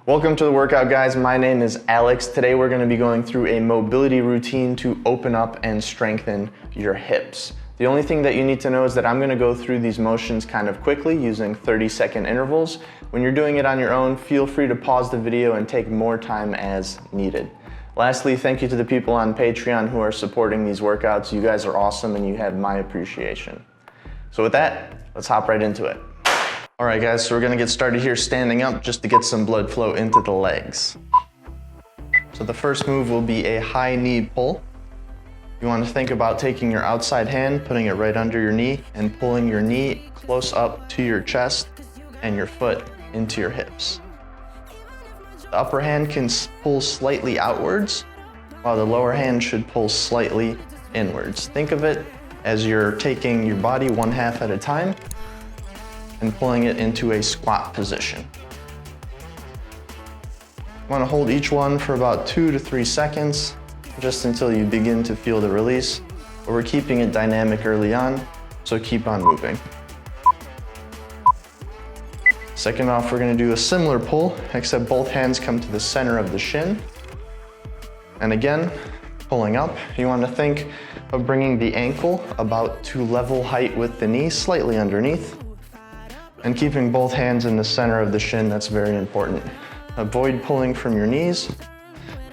Welcome to the workout, guys. My name is Alex. Today we're going to be going through a mobility routine to open up and strengthen your hips. The only thing that you need to know is that I'm going to go through these motions kind of quickly using 30-second intervals. When you're doing it on your own, feel free to pause the video and take more time as needed. Lastly, thank you to the people on Patreon who are supporting these workouts. You guys are awesome and you have my appreciation. So with that, let's hop right into it. All right, guys, so we're gonna get started here standing up just to get some blood flow into the legs. So the first move will be a high knee pull. You want to think about taking your outside hand, putting it right under your knee, and pulling your knee close up to your chest and your foot into your hips. The upper hand can pull slightly outwards, while the lower hand should pull slightly inwards. Think of it as you're taking your body one half at a time and pulling it into a squat position. You want to hold each one for about 2 to 3 seconds, just until you begin to feel the release. But we're keeping it dynamic early on, so keep on moving. Second off, we're going to do a similar pull, except both hands come to the center of the shin. And again, pulling up, you want to think of bringing the ankle about to level height with the knee, slightly underneath. And keeping both hands in the center of the shin, that's very important. Avoid pulling from your knees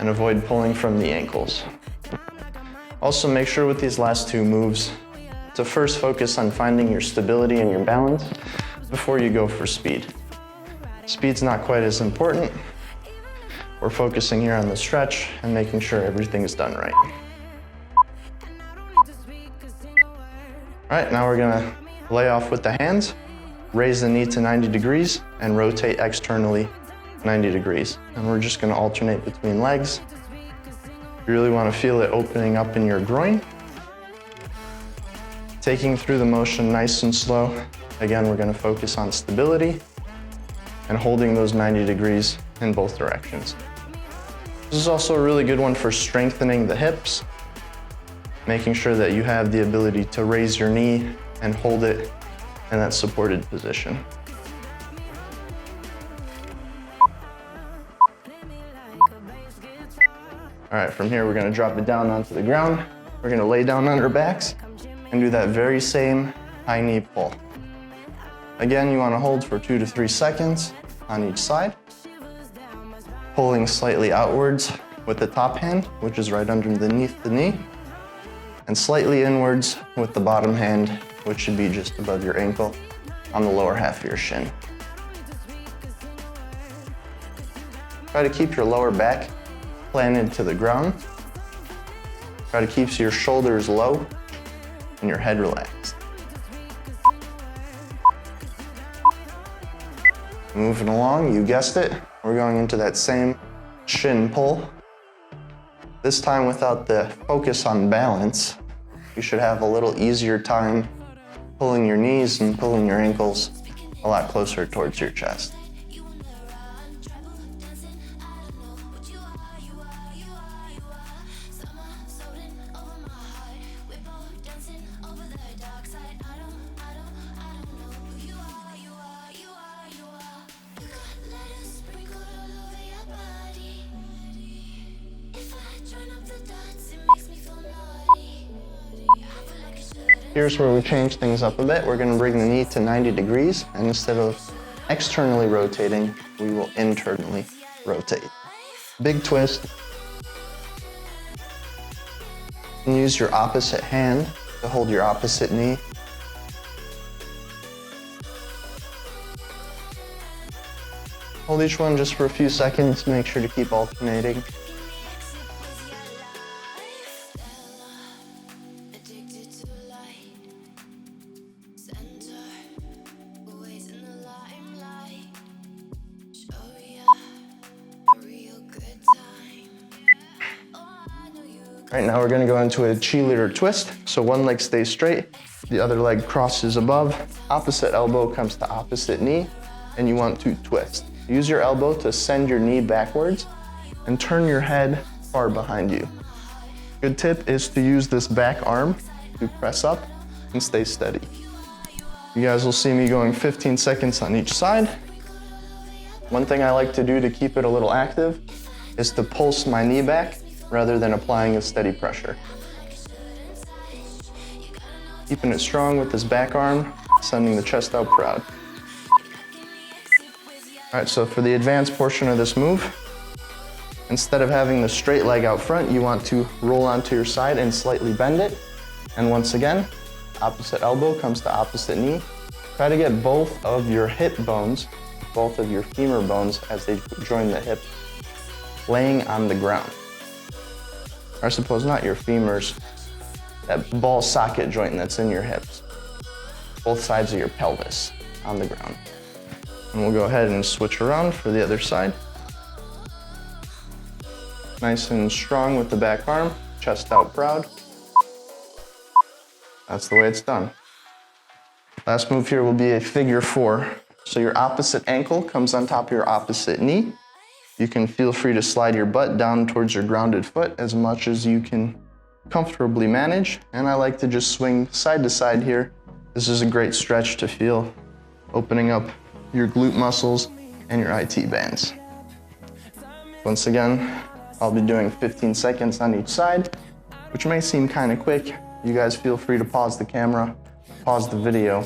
and avoid pulling from the ankles. Also make sure with these last two moves to first focus on finding your stability and your balance before you go for speed. Speed's not quite as important. We're focusing here on the stretch and making sure everything's done right. All right, now we're gonna lay off with the hands. Raise the knee to 90 degrees and rotate externally 90 degrees. And we're just gonna alternate between legs. You really wanna feel it opening up in your groin. Taking through the motion nice and slow. Again, we're gonna focus on stability and holding those 90 degrees in both directions. This is also a really good one for strengthening the hips, making sure that you have the ability to raise your knee and hold it in that supported position. All right, from here, we're gonna drop it down onto the ground. We're gonna lay down on our backs and do that very same high knee pull. Again, you wanna hold for 2 to 3 seconds on each side, pulling slightly outwards with the top hand, which is right underneath the knee, and slightly inwards with the bottom hand, which should be just above your ankle on the lower half of your shin. Try to keep your lower back planted to the ground. Try to keep your shoulders low and your head relaxed. Moving along, you guessed it, we're going into that same shin pull. This time without the focus on balance, you should have a little easier time pulling your knees and pulling your ankles a lot closer towards your chest. Here's where we change things up a bit. We're gonna bring the knee to 90 degrees, and instead of externally rotating, we will internally rotate. Big twist. And use your opposite hand to hold your opposite knee. Hold each one just for a few seconds, make sure to keep alternating. Right now we're gonna go into a cheerleader twist. So one leg stays straight, the other leg crosses above, opposite elbow comes to opposite knee, and you want to twist. Use your elbow to send your knee backwards and turn your head far behind you. Good tip is to use this back arm to press up and stay steady. You guys will see me going 15 seconds on each side. One thing I like to do to keep it a little active is to pulse my knee back rather than applying a steady pressure. Keeping it strong with this back arm, sending the chest out proud. All right, so for the advanced portion of this move, instead of having the straight leg out front, you want to roll onto your side and slightly bend it. And once again, opposite elbow comes to opposite knee. Try to get both of your hip bones, both of your femur bones as they join the hip, laying on the ground. Or I suppose not your femurs, that ball socket joint that's in your hips. Both sides of your pelvis on the ground. And we'll go ahead and switch around for the other side. Nice and strong with the back arm, chest out proud. That's the way it's done. Last move here will be a figure 4. So your opposite ankle comes on top of your opposite knee. You can feel free to slide your butt down towards your grounded foot as much as you can comfortably manage. And I like to just swing side to side here. This is a great stretch to feel, opening up your glute muscles and your IT bands. Once again, I'll be doing 15 seconds on each side, which may seem kind of quick. You guys feel free to pause the camera, pause the video,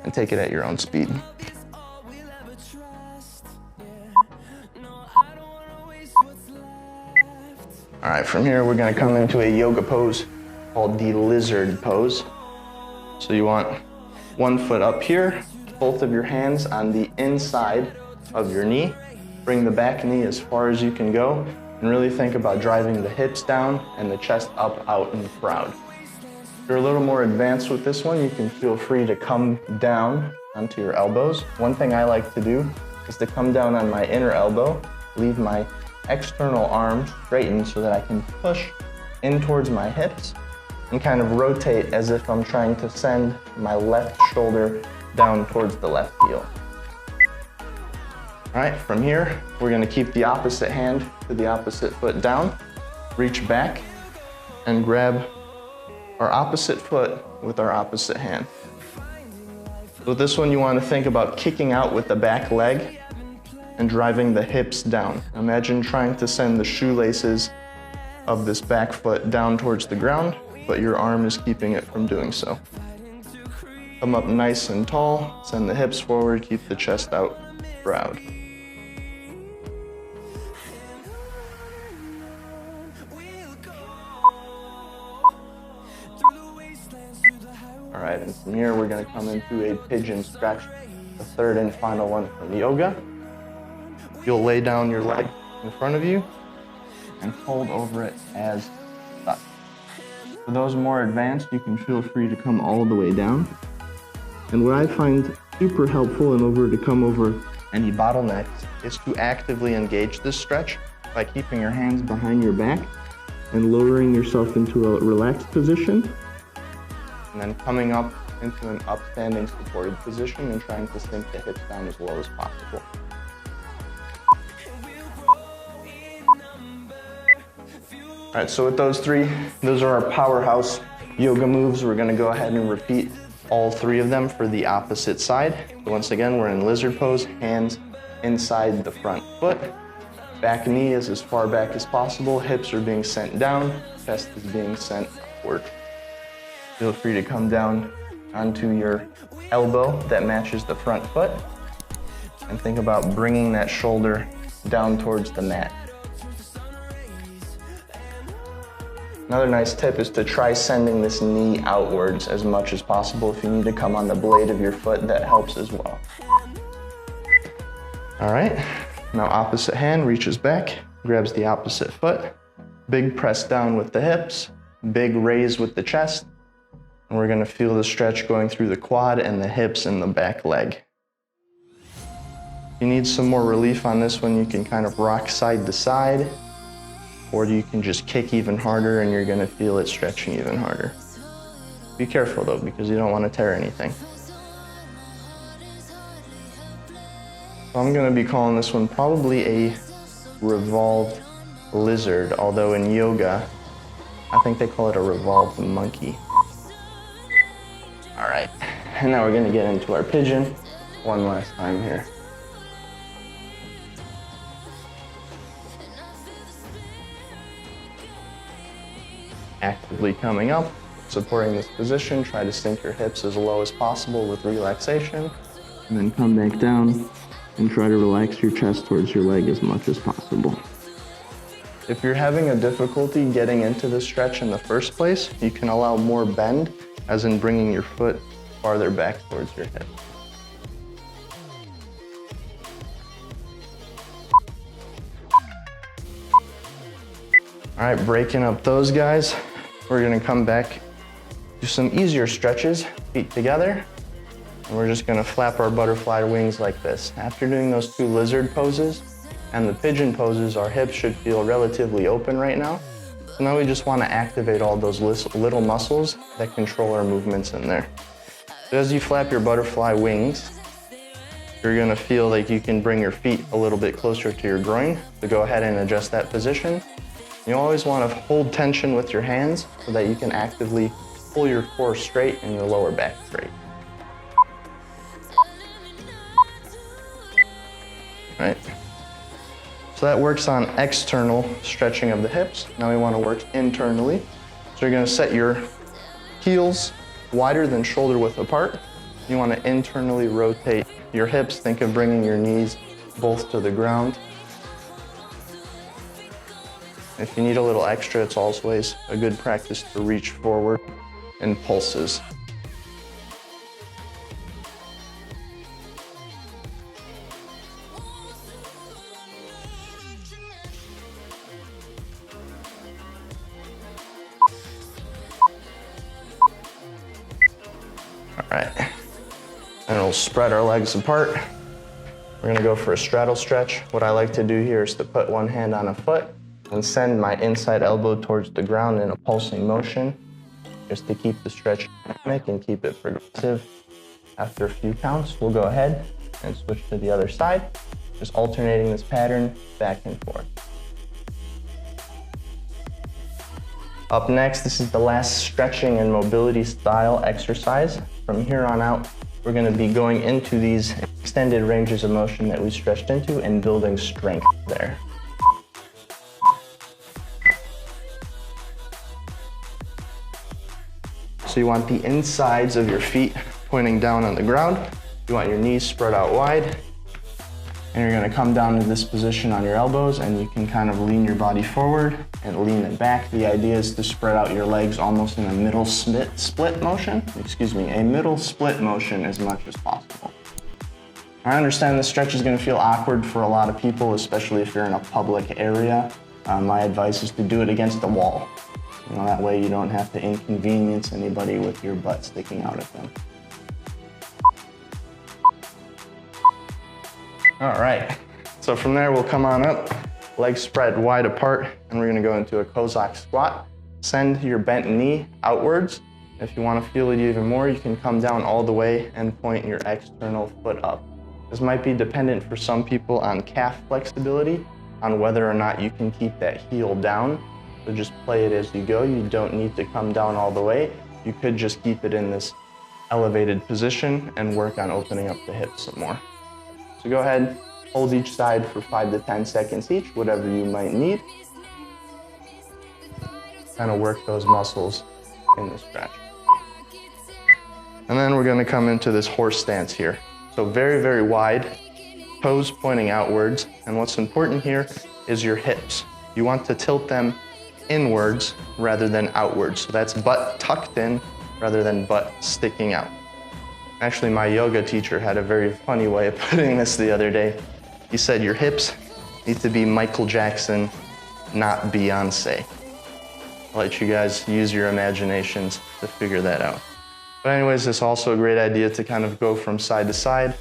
and take it at your own speed. All right, from here, we're gonna come into a yoga pose called the lizard pose. So you want one foot up here, both of your hands on the inside of your knee. Bring the back knee as far as you can go, and really think about driving the hips down and the chest up, out, and proud. If you're a little more advanced with this one, you can feel free to come down onto your elbows. One thing I like to do is to come down on my inner elbow, leave my external arm straightened so that I can push in towards my hips and kind of rotate as if I'm trying to send my left shoulder down towards the left heel. All right, from here, we're gonna keep the opposite hand to the opposite foot down, reach back, and grab our opposite foot with our opposite hand. So with this one, you wanna think about kicking out with the back leg and driving the hips down. Imagine trying to send the shoelaces of this back foot down towards the ground, but your arm is keeping it from doing so. Come up nice and tall, send the hips forward, keep the chest out proud. All right, and from here we're gonna come into a pigeon stretch, the third and final one from yoga. You'll lay down your leg in front of you and hold over it as such. For those more advanced, you can feel free to come all the way down. And what I find super helpful in order to come over any bottlenecks is to actively engage this stretch by keeping your hands behind your back and lowering yourself into a relaxed position, and then coming up into an upstanding supported position and trying to sink the hips down as low as possible. All right, so with those three, those are our powerhouse yoga moves. We're gonna go ahead and repeat all three of them for the opposite side. Once again, we're in lizard pose, hands inside the front foot. Back knee is as far back as possible, hips are being sent down, chest is being sent upward. Feel free to come down onto your elbow that matches the front foot and think about bringing that shoulder down towards the mat. Another nice tip is to try sending this knee outwards as much as possible. If you need to come on the blade of your foot, that helps as well. All right, now opposite hand reaches back, grabs the opposite foot, big press down with the hips, big raise with the chest, and we're gonna feel the stretch going through the quad and the hips and the back leg. If you need some more relief on this one, you can kind of rock side to side, or you can just kick even harder and you're gonna feel it stretching even harder. Be careful though, because you don't wanna tear anything. So I'm gonna be calling this one probably a revolved lizard, although in yoga, I think they call it a revolved monkey. All right, and now we're gonna get into our pigeon one last time here. actively coming up, supporting this position. Try to sink your hips as low as possible with relaxation. And then come back down and try to relax your chest towards your leg as much as possible. If you're having a difficulty getting into this stretch in the first place, you can allow more bend, as in bringing your foot farther back towards your hip. All right, breaking up those guys, we're gonna come back, do some easier stretches, feet together, and we're just gonna flap our butterfly wings like this. After doing those 2 lizard poses and the pigeon poses, our hips should feel relatively open right now. So now we just wanna activate all those little muscles that control our movements in there. So as you flap your butterfly wings, you're gonna feel like you can bring your feet a little bit closer to your groin. So go ahead and adjust that position. You always want to hold tension with your hands so that you can actively pull your core straight and your lower back straight. Right. So that works on external stretching of the hips. Now we want to work internally. So you're going to set your heels wider than shoulder width apart. You want to internally rotate your hips. Think of bringing your knees both to the ground. If you need a little extra, it's always a good practice to reach forward in pulses. All right, and we'll spread our legs apart. We're gonna go for a straddle stretch. What I like to do here is to put one hand on a foot and send my inside elbow towards the ground in a pulsing motion, just to keep the stretch dynamic and keep it progressive. After a few counts, we'll go ahead and switch to the other side, just alternating this pattern back and forth. Up next, this is the last stretching and mobility style exercise. From here on out, we're gonna be going into these extended ranges of motion that we stretched into and building strength there. So you want the insides of your feet pointing down on the ground. You want your knees spread out wide. And you're gonna come down to this position on your elbows, and you can kind of lean your body forward and lean it back. The idea is to spread out your legs almost in a middle split motion as much as possible. I understand this stretch is gonna feel awkward for a lot of people, especially if you're in a public area. My advice is to do it against the wall. You know, that way you don't have to inconvenience anybody with your butt sticking out at them. All right, so from there we'll come on up, legs spread wide apart, and we're gonna go into a Kosak Squat. Send your bent knee outwards. If you wanna feel it even more, you can come down all the way and point your external foot up. This might be dependent for some people on calf flexibility, on whether or not you can keep that heel down. So just play it as you go. You don't need to come down all the way. You could just keep it in this elevated position and work on opening up the hips some more. So go ahead, hold each side for 5 to 10 seconds each, whatever you might need. Kind of work those muscles in the stretch. And then we're gonna come into this horse stance here. So very, very wide, toes pointing outwards. And what's important here is your hips. You want to tilt them inwards rather than outwards. So that's butt tucked in rather than butt sticking out. Actually, my yoga teacher had a very funny way of putting this the other day. He said your hips need to be Michael Jackson, not Beyonce. I'll let you guys use your imaginations to figure that out. But anyways, it's also a great idea to kind of go from side to side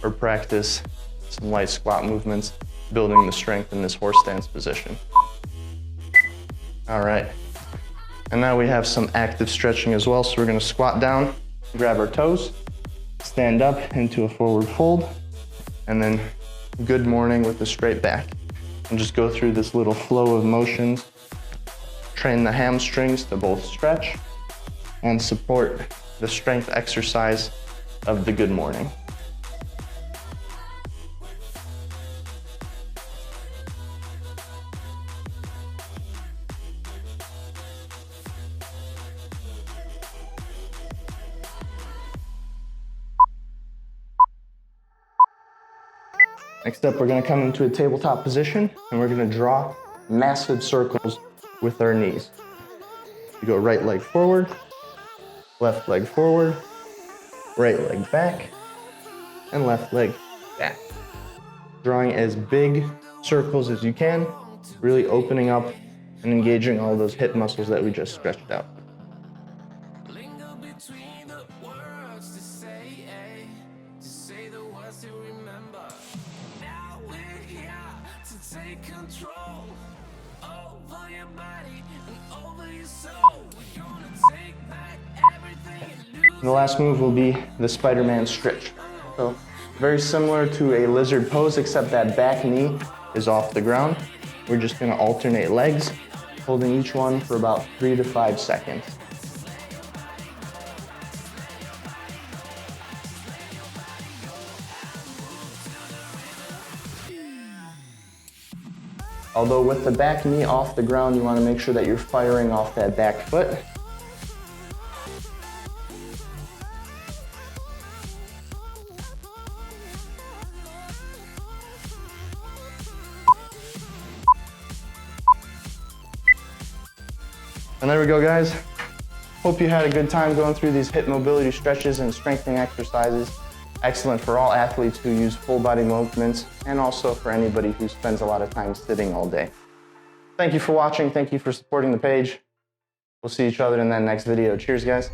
or practice some light squat movements, building the strength in this horse stance position. All right, and now we have some active stretching as well. So we're gonna squat down, grab our toes, stand up into a forward fold, and then good morning with the straight back. And just go through this little flow of motions, train the hamstrings to both stretch and support the strength exercise of the good morning. Next up, we're gonna come into a tabletop position and we're gonna draw massive circles with our knees. We go right leg forward, left leg forward, right leg back, and left leg back. Drawing as big circles as you can, really opening up and engaging all those hip muscles that we just stretched out. And the last move will be the Spider-Man stretch. So very similar to a lizard pose, except that back knee is off the ground. We're just gonna alternate legs, holding each one for about 3 to 5 seconds. Although with the back knee off the ground, you wanna make sure that you're firing off that back foot. And there we go, guys. Hope you had a good time going through these hip mobility stretches and strengthening exercises. Excellent for all athletes who use full body movements and also for anybody who spends a lot of time sitting all day. Thank you for watching. Thank you for supporting the page. We'll see each other in that next video. Cheers, guys.